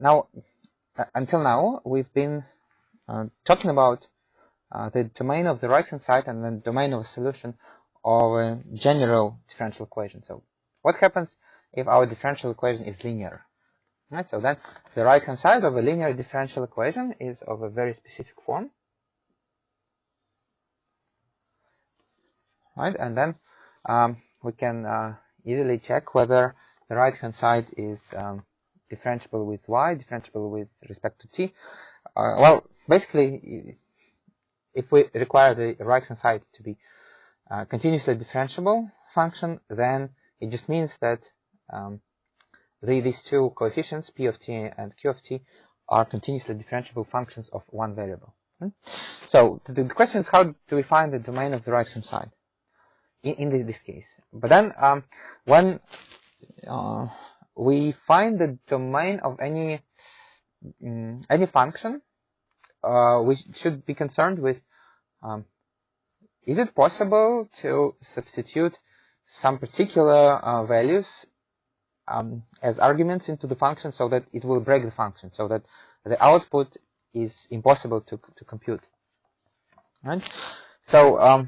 Now, until now, we've been talking about the domain of the right-hand side and the domain of a solution of a general differential equation. So what happens if our differential equation is linear? Right, so then the right-hand side of a linear differential equation is of a very specific form. Right, and then we can easily check whether the right-hand side is differentiable with y, differentiable with respect to t. Well, basically, if we require the right-hand side to be continuously differentiable function, then it just means that these two coefficients, p of t and q of t, are continuously differentiable functions of one variable. So the question is, how do we find the domain of the right-hand side in this case? But then when we find the domain of any function, we should be concerned with is it possible to substitute some particular values as arguments into the function so that it will break the function, so that the output is impossible to compute. Right? So,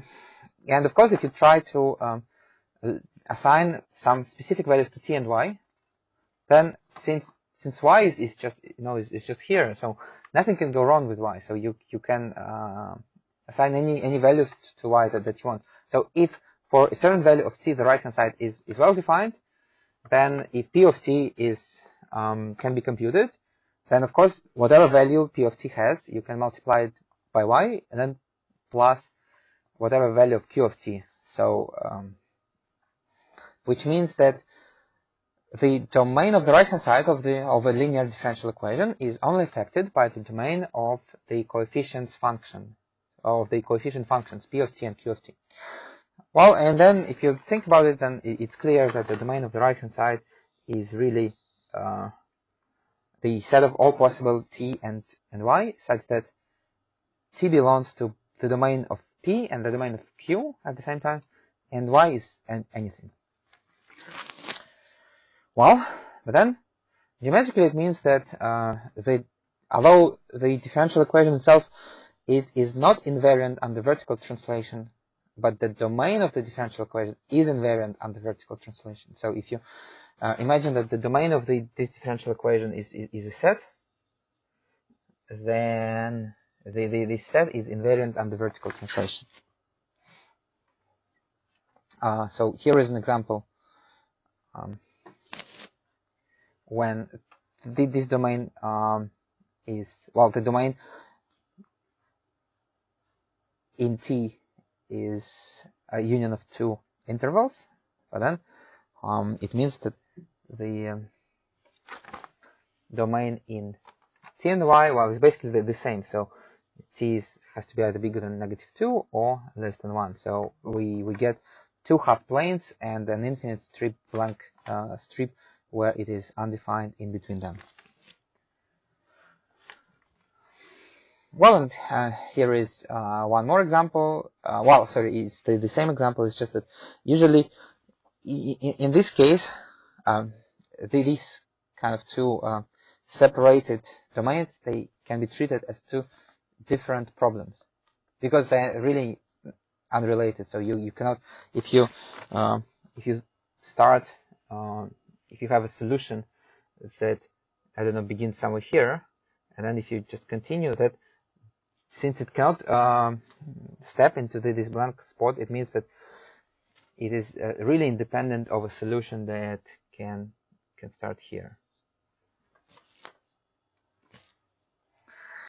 and of course, if you try to assign some specific values to t and y, then since y is just is just here, so nothing can go wrong with y. So you can assign any values to y that you want. So if for a certain value of t the right hand side is well defined, then if p of t is can be computed, then of course whatever value p of t has, you can multiply it by y and then plus whatever value of q of t. So which means that the domain of the right hand side of a linear differential equation is only affected by the domain of the coefficients function, of the coefficient functions p of t and q of t. Well, and then if you think about it, then it's clear that the domain of the right hand side is really the set of all possible t and y, such that t belongs to the domain of p and the domain of q at the same time, and y is anything. Well, but then geometrically it means that although the differential equation itself it is not invariant under vertical translation, but the domain of the differential equation is invariant under vertical translation. So if you imagine that the domain of this differential equation is a set, then this set is invariant under vertical translation. So here is an example when this domain is, well, the domain in T is a union of two intervals, but then it means that the domain in T and Y, well, is basically the same. So T has to be either bigger than -2 or less than 1. So we get two half planes and an infinite strip, blank strip, where it is undefined in between them. Well, and here is one more example. Well, sorry, it's the same example. It's just that usually in this case, these kind of two separated domains, they can be treated as two different problems because they're really unrelated. So you cannot, if you start, if you have a solution that, I don't know, begins somewhere here, and then if you just continue that, since it cannot step into this blank spot, it means that it is really independent of a solution that can start here.